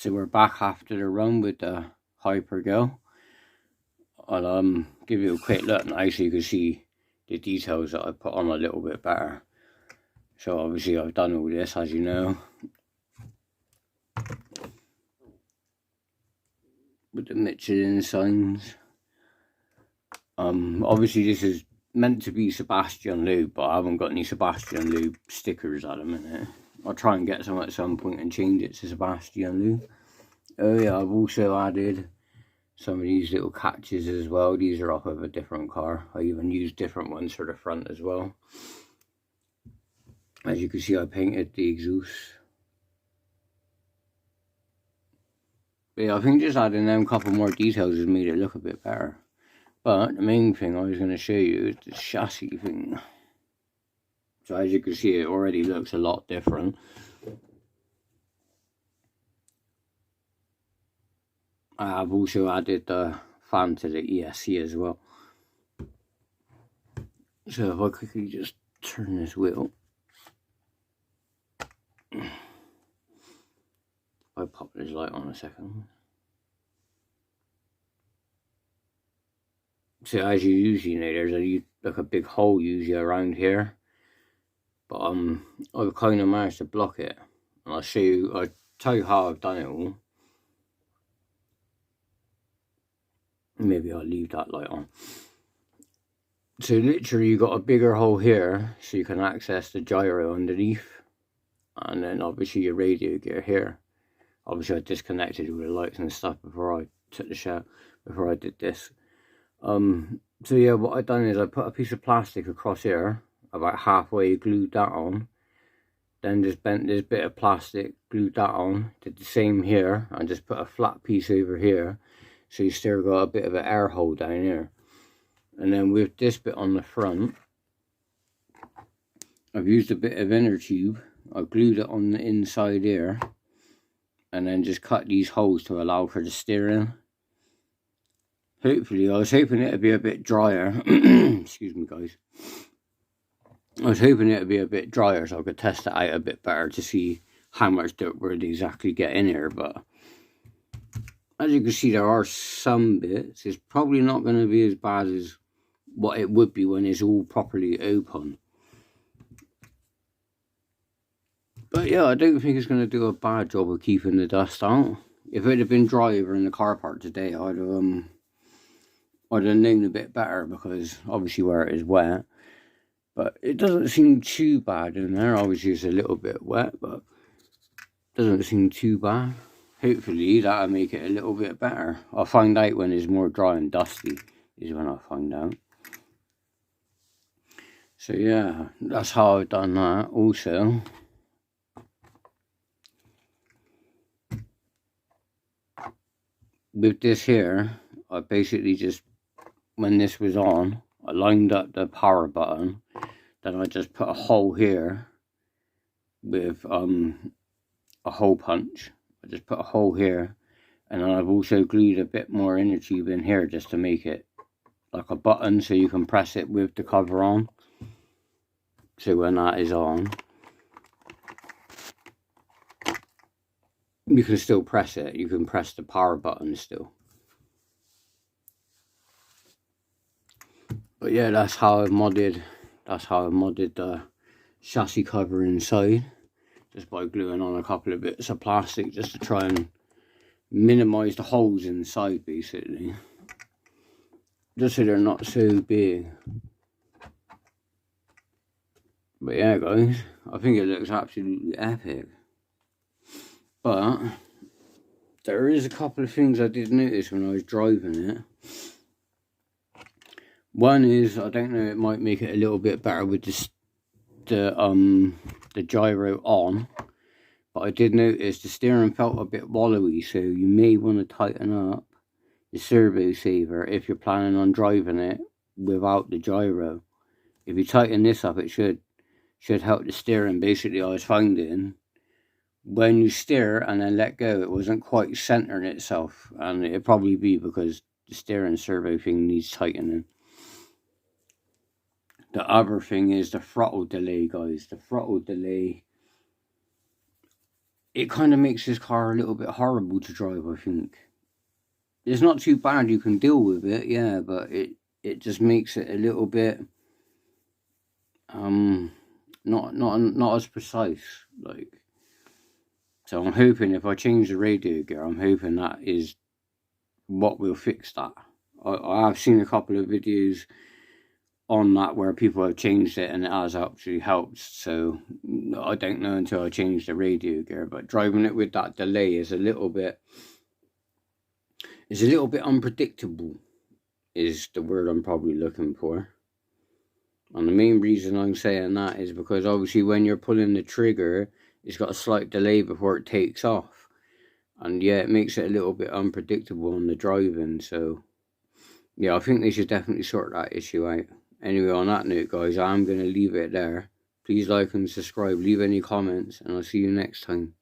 So we're back after the run with the Hypergirl. I'll give you a quick look now so you can see the details that I put on a little bit better. So obviously I've done all this, as you know, with the Michelin signs. Obviously this is meant to be Sebastian Loeb, but I haven't got any Sebastian Loeb stickers at the minute. I'll try and get some at some point and change it to Sebastian Loeb. Oh yeah, I've also added some of these little catches as well. These are off of a different car. I even used different ones for the front as well. As you can see, I painted the exhaust. But yeah, I think just adding them a couple more details has made it look a bit better. But the main thing I was going to show you is the chassis thing. So as you can see, it already looks a lot different. I've also added the fan to the ESC as well. So if I quickly just turn this wheel, I'll pop this light on a second. So as you usually know, there's like a big hole usually around here, but I've kind of managed to block it, and I'll tell you how I've done it all. Maybe I'll leave that light on. So literally you got a bigger hole here so you can access the gyro underneath, and then obviously your radio gear here. Obviously I disconnected all the lights and stuff before I took the shower, before I did this. So yeah, what I've done is I put a piece of plastic across here, about halfway, glued that on, then just bent this bit of plastic, glued that on, did the same here, and just put a flat piece over here, so you still got a bit of an air hole down here. And then with this bit on the front, I've used a bit of inner tube, I glued it on the inside here, and then just cut these holes to allow for the steering. Hopefully, I was hoping it would be a bit drier. Excuse me, guys. I was hoping it would be a bit drier so I could test it out a bit better to see how much dirt would exactly get in here. But as you can see, there are some bits. It's probably not going to be as bad as what it would be when it's all properly open. But yeah, I don't think it's going to do a bad job of keeping the dust out. If it had been dry over in the car park today, I'd have known a bit better, because obviously where it is wet. But it doesn't seem too bad in there. Obviously it's a little bit wet, but it doesn't seem too bad. Hopefully that'll make it a little bit better. I'll find out when it's more dry and dusty, is when I'll find out. So yeah, that's how I've done that. Also, with this here, I basically just, when this was on, I lined up the power button, then I just put a hole here with a hole punch. I just put a hole here, and then I've also glued a bit more inner tube in here just to make it like a button so you can press it with the cover on. So when that is on, you can still press it. You can press the power button still. But yeah, that's how I've modded the chassis cover inside, just by gluing on a couple of bits of plastic just to try and minimize the holes inside, basically, just so they're not so big. But yeah, guys, I think it looks absolutely epic. But there is a couple of things I did notice when I was driving it. One is, I don't know, it might make it a little bit better with the gyro on, but I did notice the steering felt a bit wallowy, so you may want to tighten up the servo saver if you're planning on driving it without the gyro. If you tighten this up, it should help the steering. Basically, I was finding when you steer and then let go, it wasn't quite centering itself, and it'd probably be because the steering servo thing needs tightening. The other thing is the throttle delay, guys. The throttle delay it kind of makes this car a little bit horrible to drive, I think. It's not too bad, you can deal with it, yeah, but it just makes it a little bit not as precise, like. So I'm hoping if I change the radio gear, I'm hoping that is what will fix that. I've seen a couple of videos on that where people have changed it and it has actually helped, so I don't know until I change the radio gear. But driving it with that delay is a little bit unpredictable, is the word I'm probably looking for. And the main reason I'm saying that is because obviously when you're pulling the trigger, it's got a slight delay before it takes off. And yeah, it makes it a little bit unpredictable on the driving. So yeah, I think they should definitely sort that issue out. Anyway, on that note, guys, I'm going to leave it there. Please like and subscribe, leave any comments, and I'll see you next time.